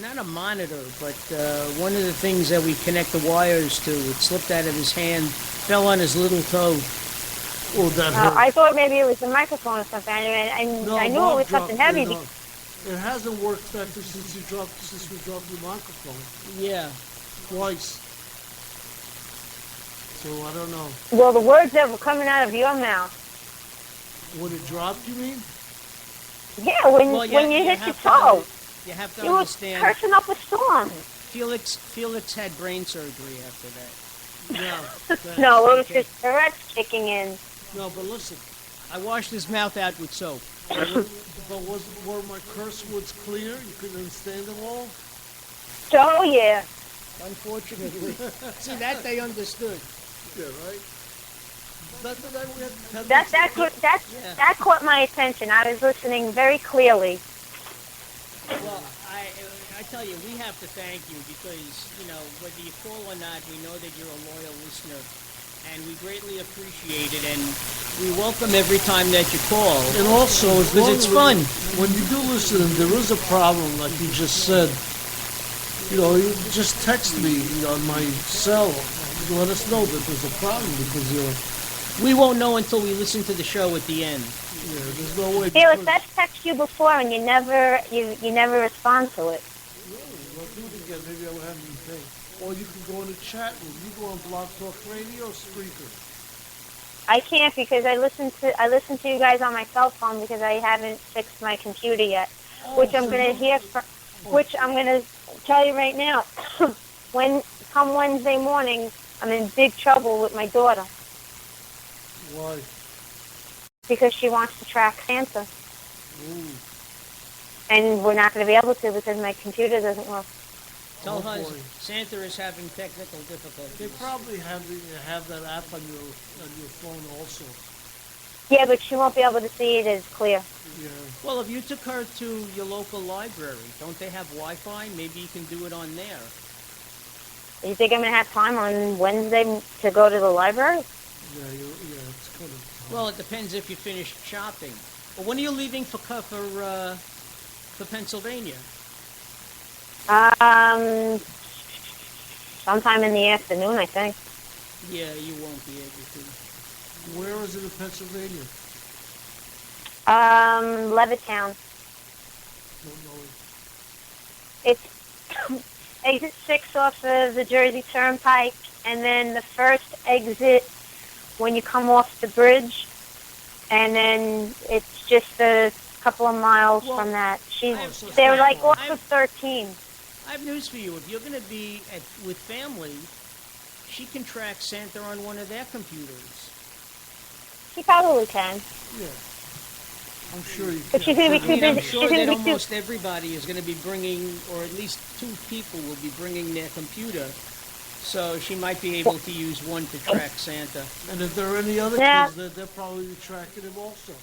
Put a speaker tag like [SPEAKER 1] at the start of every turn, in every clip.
[SPEAKER 1] not a monitor, but one of the things that we connect the wires to. It slipped out of his hand, fell on his little toe.
[SPEAKER 2] Oh, that hurt.
[SPEAKER 3] I thought maybe it was the microphone or something.
[SPEAKER 2] No,
[SPEAKER 3] I knew
[SPEAKER 2] Bob
[SPEAKER 3] it was something heavy.
[SPEAKER 2] No, it hasn't worked better since we dropped the microphone.
[SPEAKER 1] Yeah.
[SPEAKER 2] Twice. So I don't know.
[SPEAKER 3] Well, the words that were coming out of your mouth.
[SPEAKER 2] When it dropped, you mean?
[SPEAKER 3] Yeah, when you hit your toe.
[SPEAKER 1] You have to
[SPEAKER 3] You were
[SPEAKER 1] understand.
[SPEAKER 3] cursing up a storm.
[SPEAKER 1] Felix had brain surgery after that.
[SPEAKER 2] Yeah.
[SPEAKER 3] No, it was just Tourette's kicking in.
[SPEAKER 2] No, but listen.
[SPEAKER 1] I washed his mouth out with soap.
[SPEAKER 2] But were my curse words clear? You couldn't understand them all?
[SPEAKER 3] Oh, yeah.
[SPEAKER 1] Unfortunately. See, that they understood.
[SPEAKER 2] Yeah, right?
[SPEAKER 3] That caught my attention. I was listening very clearly.
[SPEAKER 1] Well, I tell you, we have to thank you because, whether you call or not, we know that you're a loyal listener. And we greatly appreciate it, and we welcome every time that you call.
[SPEAKER 2] And also,
[SPEAKER 1] because it's fun.
[SPEAKER 2] When you do listen, and there is a problem, like you just said, you just text me on my cell to let us know that there's a problem because
[SPEAKER 1] we won't know until we listen to the show at the end.
[SPEAKER 2] Yeah, there's no way.
[SPEAKER 3] Felix, I've texted you before, and you never respond to it.
[SPEAKER 2] Really? Well, do it again. Maybe I will have anything. Or you can go in the chat room. You go on Blog Talk Radio or Spreaker.
[SPEAKER 3] I can't because I listen to you guys on my cell phone because I haven't fixed my computer yet, which I'm going to tell you right now. Come Wednesday morning, I'm in big trouble with my daughter.
[SPEAKER 2] Why?
[SPEAKER 3] Because she wants to track Santa.
[SPEAKER 2] Ooh.
[SPEAKER 3] And we're not going to be able to because my computer doesn't work.
[SPEAKER 1] Tell her Santa is having technical difficulties.
[SPEAKER 2] They probably have that app on your phone also.
[SPEAKER 3] Yeah, but she won't be able to see it as clear.
[SPEAKER 2] Yeah.
[SPEAKER 1] Well, if you took her to your local library, don't they have Wi-Fi? Maybe you can do it on there.
[SPEAKER 3] You think I'm going to have time on Wednesday to go to the library?
[SPEAKER 2] Yeah, it's kind of.
[SPEAKER 1] Well, it depends if you finished shopping. Well, when are you leaving for Pennsylvania?
[SPEAKER 3] Sometime in the afternoon, I think.
[SPEAKER 1] Yeah, you won't be able to.
[SPEAKER 2] Where is it in Pennsylvania?
[SPEAKER 3] Levittown.
[SPEAKER 2] Don't know it.
[SPEAKER 3] It's exit 6 off of the Jersey Turnpike, and then the first exit when you come off the bridge, and then it's just a couple of miles from that. They're like off of 13.
[SPEAKER 1] I have news for you. If you're going to be with family, she can track Santa on one of their computers.
[SPEAKER 3] She probably can.
[SPEAKER 2] Yeah. I'm sure you can.
[SPEAKER 3] But she's going to be too busy.
[SPEAKER 1] I'm sure that almost everybody is going to be bringing, or at least 2 people will be bringing their computer. So she might be able to use one to track Santa.
[SPEAKER 2] And if there are any other kids, they'll probably be tracking him also.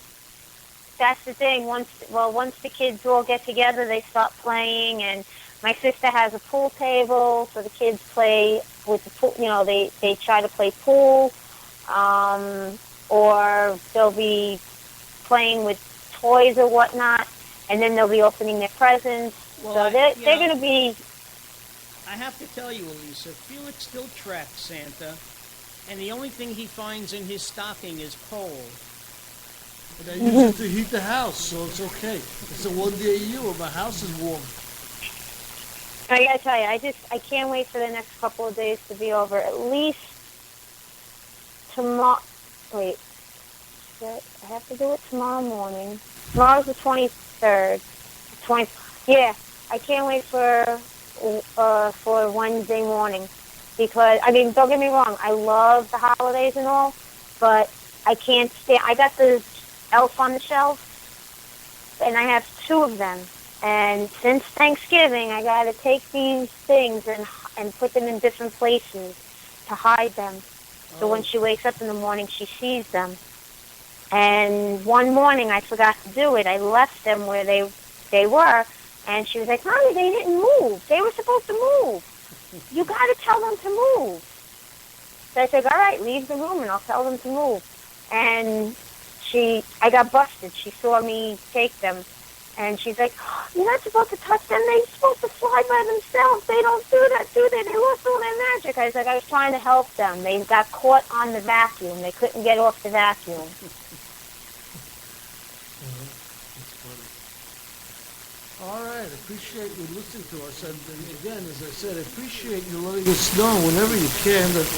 [SPEAKER 3] That's the thing. Once the kids all get together, they start playing, and my sister has a pool table, so the kids play with the pool. They try to play pool, or they'll be playing with toys or whatnot, and then they'll be opening their presents. Well, so they're going to be.
[SPEAKER 1] I have to tell you, Elisa, Felix still tracks Santa, and the only thing he finds in his stocking is coal.
[SPEAKER 2] But I use it to heat the house, so it's okay. It's a one-day a year where my house is warm.
[SPEAKER 3] I gotta tell you, I can't wait for the next couple of days to be over. At least tomorrow. Wait, I have to do it tomorrow morning. Tomorrow's the 23rd. Yeah, I can't wait for Wednesday morning because don't get me wrong, I love the holidays and all, but I can't stand. I got the elf on the shelf, and I have 2 of them. And since Thanksgiving, I got to take these things and put them in different places to hide them. So when she wakes up in the morning, she sees them. And one morning, I forgot to do it. I left them where they were, and she was like, "Mommy, they didn't move. They were supposed to move. You got to tell them to move." So I said, "All right, leave the room, and I'll tell them to move." And I got busted. She saw me take them. And she's like, you're not supposed to touch them. They're supposed to fly by themselves. They don't do that, do they? They lost all their magic. I was like, I was trying to help them. They got caught on the vacuum. They couldn't get off the vacuum.
[SPEAKER 2] That's funny. All right, appreciate you listening to us. And again, as I said, I appreciate you letting us know whenever you can that,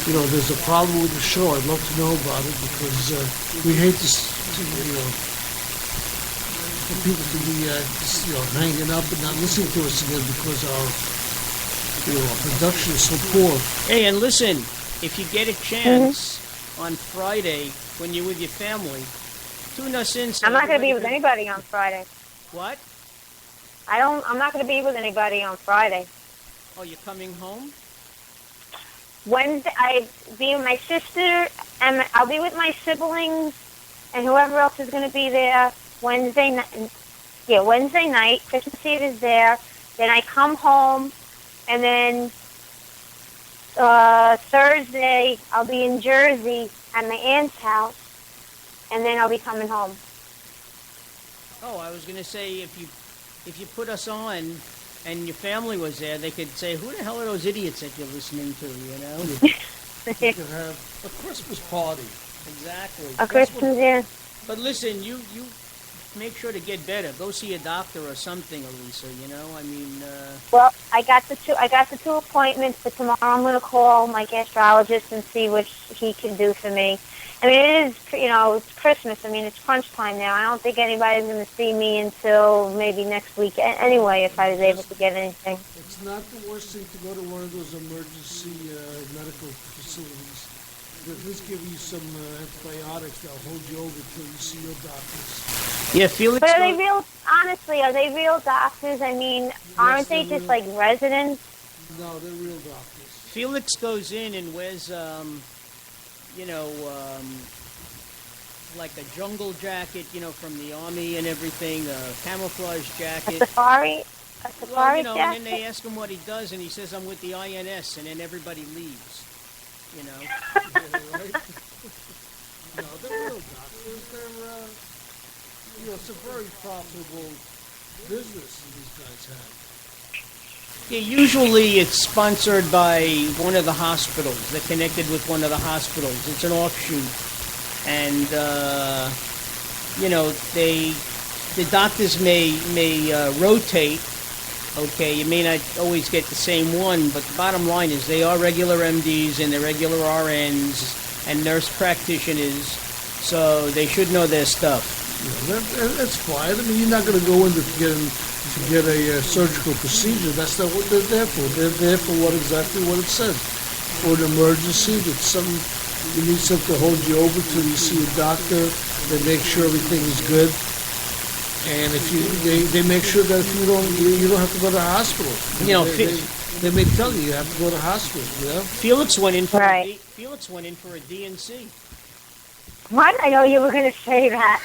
[SPEAKER 2] there's a problem with the show. I'd love to know about it because we hate to for people to be hanging up and not listening to us again because our production is so poor.
[SPEAKER 1] Hey, and listen, if you get a chance on Friday when you're with your family, tune us in.
[SPEAKER 3] I'm not going to be with anybody on Friday.
[SPEAKER 1] What?
[SPEAKER 3] I'm not going to be with anybody on Friday.
[SPEAKER 1] Oh, you're coming home?
[SPEAKER 3] Wednesday, I'll be with my sister, and I'll be with my siblings, and whoever else is going to be there Wednesday night. Christmas Eve is there. Then I come home, and then Thursday I'll be in Jersey at my aunt's house, and then I'll be coming home.
[SPEAKER 1] Oh, I was going to say, if you put us on and your family was there, they could say, who the hell are those idiots that you're listening to, you know?
[SPEAKER 2] You could have a Christmas party.
[SPEAKER 1] Exactly.
[SPEAKER 3] A Christmas, yeah.
[SPEAKER 1] But listen, you make sure to get better. Go see a doctor or something, Elisa, you know? I mean...
[SPEAKER 3] Well, I got the two appointments, but tomorrow I'm going to call my gastrologist and see what he can do for me. I mean, it is, it's Christmas. I mean, it's crunch time now. I don't think anybody's going to see me until maybe next week anyway, if I was able to get anything.
[SPEAKER 2] It's not the worst thing to go to one of those emergency medical facilities. They'll at least give you some antibiotics that'll hold you over till you see your doctors.
[SPEAKER 1] Yeah, Felix...
[SPEAKER 3] But are they real doctors? I mean, aren't they just like residents?
[SPEAKER 2] No, they're real doctors.
[SPEAKER 1] Felix goes in and wears... like a jungle jacket, from the army and everything, a camouflage jacket.
[SPEAKER 3] A safari
[SPEAKER 1] jacket?
[SPEAKER 3] And
[SPEAKER 1] then they ask him what he does, and he says, I'm with the INS, and then everybody leaves,
[SPEAKER 2] Yeah, right? No, they're real doctors. They're, it's a very profitable business that these guys have.
[SPEAKER 1] Yeah, usually it's sponsored by one of the hospitals. They're connected with one of the hospitals. It's an offshoot. And, the doctors may rotate. Okay, you may not always get the same one, but the bottom line is they are regular MDs and they're regular RNs and nurse practitioners, so they should know their stuff.
[SPEAKER 2] Yeah, that's fine. I mean, you're not going to go in to get a surgical procedure. That's not what they're there for. They're there for exactly what it says. For an emergency, you need something to hold you over till you see a doctor. They make sure everything is good, and they make sure that if you don't have to go to the hospital. They may tell you have to go to the hospital.
[SPEAKER 1] Felix went in for
[SPEAKER 3] right.
[SPEAKER 1] Felix went in for a DNC.
[SPEAKER 3] What? I know you were going to say that.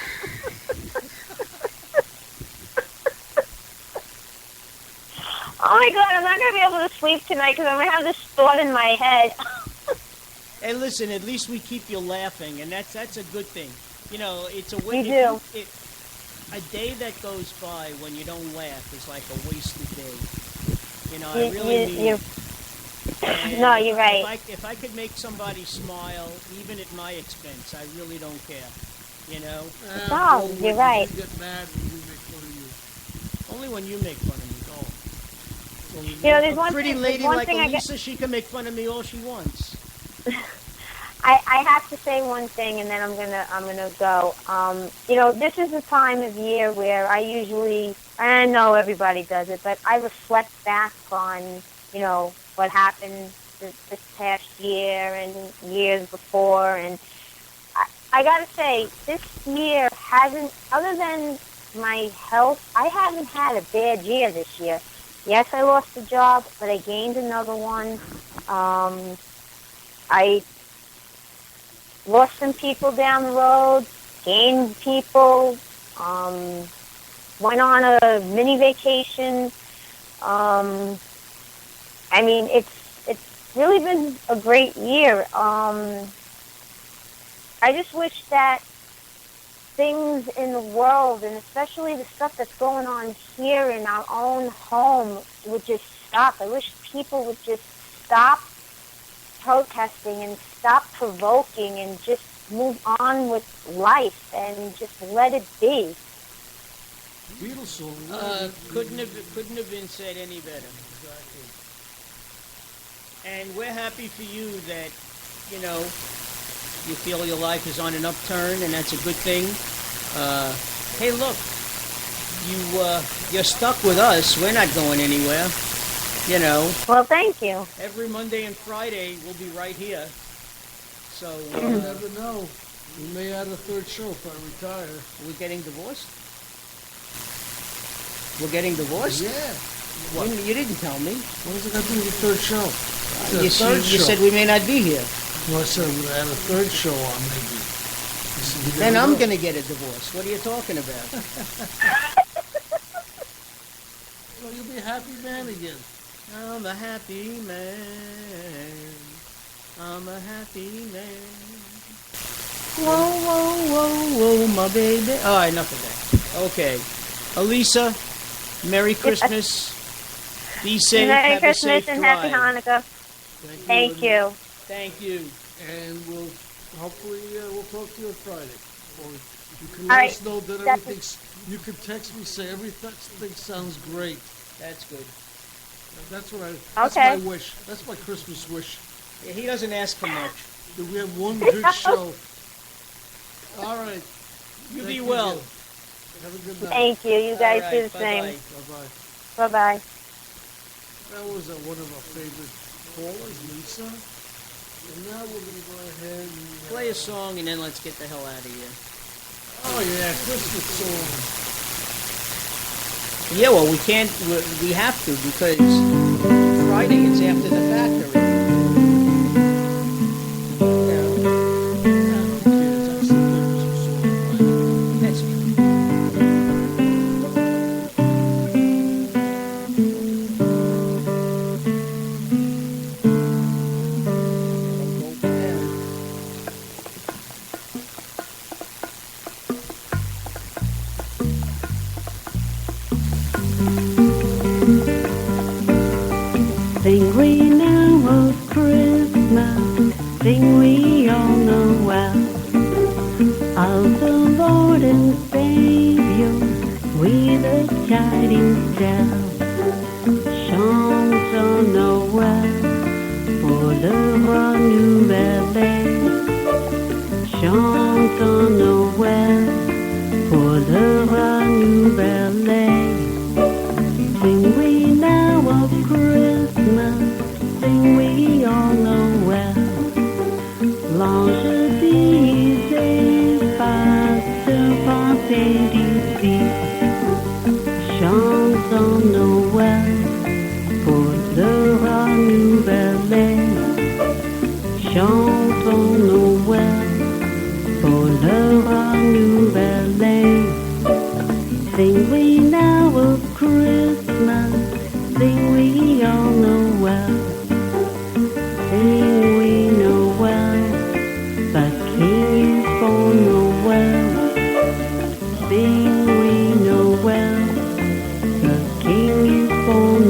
[SPEAKER 3] Oh my God, I'm not going to be able to sleep tonight because I'm going to have this thought in my head.
[SPEAKER 1] Hey, listen, at least we keep you laughing, and that's a good thing. It's a way.
[SPEAKER 3] We do.
[SPEAKER 1] A day that goes by when you don't laugh is like a wasted day. I really mean.
[SPEAKER 3] No, you're right.
[SPEAKER 1] If I could make somebody smile, even at my expense, I really don't care.
[SPEAKER 3] No, you're right.
[SPEAKER 2] You get mad when we make fun of you.
[SPEAKER 1] Only when you make fun of me.
[SPEAKER 3] There's one
[SPEAKER 1] pretty
[SPEAKER 3] thing,
[SPEAKER 1] lady
[SPEAKER 3] one
[SPEAKER 1] like
[SPEAKER 3] thing
[SPEAKER 1] Elisa, she can make fun of me all she wants.
[SPEAKER 3] I have to say one thing, and then I'm gonna go. This is the time of year where I know everybody does it, but I reflect back on what happened this past year and years before, and I gotta say this year hasn't, other than my health, I haven't had a bad year this year. Yes, I lost a job, but I gained another one. I lost some people down the road, gained people, went on a mini vacation. It's really been a great year. I just wish that things in the world, and especially the stuff that's going on here in our own home, would just stop. I wish people would just stop protesting and stop provoking and just move on with life and just let it be.
[SPEAKER 2] Beatles song.
[SPEAKER 1] Couldn't have been said any better.
[SPEAKER 2] Exactly.
[SPEAKER 1] And we're happy for you that, you feel your life is on an upturn, and that's a good thing. Hey, look, you're stuck with us. We're not going anywhere.
[SPEAKER 3] Well, thank you.
[SPEAKER 1] Every Monday and Friday we'll be right here. So
[SPEAKER 2] You never know. We may add a third show if I retire.
[SPEAKER 1] we're getting divorced. We're getting divorced.
[SPEAKER 2] Yeah.
[SPEAKER 1] What? You didn't tell me.
[SPEAKER 2] What does it got to do with the third show? It's a
[SPEAKER 1] You,
[SPEAKER 2] third
[SPEAKER 1] you
[SPEAKER 2] show.
[SPEAKER 1] said we may not be here.
[SPEAKER 2] No, I said I'm going to add a third show on, maybe. I said, you
[SPEAKER 1] Then
[SPEAKER 2] never
[SPEAKER 1] I'm
[SPEAKER 2] know.
[SPEAKER 1] going to get a divorce. What are you talking about?
[SPEAKER 2] Well, you'll be a happy man again.
[SPEAKER 1] I'm a happy man. I'm a happy man. Whoa, whoa, whoa, whoa, my baby. All right, enough of that. Okay. Elisa, Merry Christmas. Be safe.
[SPEAKER 3] Merry
[SPEAKER 1] Have a
[SPEAKER 3] Christmas
[SPEAKER 1] safe
[SPEAKER 3] and
[SPEAKER 1] drive.
[SPEAKER 3] Happy Hanukkah. Thank you.
[SPEAKER 1] Thank you.
[SPEAKER 2] And we'll hopefully we'll talk to you on Friday. Or you can
[SPEAKER 3] All
[SPEAKER 2] let
[SPEAKER 3] right.
[SPEAKER 2] us know that
[SPEAKER 3] That's-
[SPEAKER 2] everything's. You can text me, say everything sounds great.
[SPEAKER 1] That's good.
[SPEAKER 2] That's what I. That's
[SPEAKER 3] Okay.
[SPEAKER 2] my wish. That's my Christmas wish.
[SPEAKER 1] Yeah, he doesn't ask for much.
[SPEAKER 2] That we have one good show. All right.
[SPEAKER 1] You
[SPEAKER 2] Thank
[SPEAKER 1] be
[SPEAKER 2] you
[SPEAKER 1] well.
[SPEAKER 2] again. Have a good night.
[SPEAKER 3] Thank you. You guys
[SPEAKER 1] All
[SPEAKER 3] do
[SPEAKER 1] right,
[SPEAKER 3] the same.
[SPEAKER 1] bye-bye.
[SPEAKER 2] Bye bye.
[SPEAKER 3] Bye-bye.
[SPEAKER 2] That was one of our favorite callers, Lisa. And now we're going to go ahead and
[SPEAKER 1] Play a song and then let's get the hell out of here.
[SPEAKER 2] Oh yeah, Christmas song.
[SPEAKER 1] Yeah, well, we can't. We have to because Friday it's after the fact already. That's
[SPEAKER 4] Sing we know of Christmas, sing we all know well, of the Lord and Savior, with a chiding tell. Chantons Noël pour le roi nouvelle. Chantons Noël pour le roi nouvelle. Sing we now of Christmas, sing we all know well. L'ange disait, passe penser d'ici. Chantons Noël pour le roi nouvelle. Chantons Noël pour le roi nouvelle. Sing we now of Christmas, sing we all know well. Sing we know well, the King is born Noel. Sing we know well, the King is born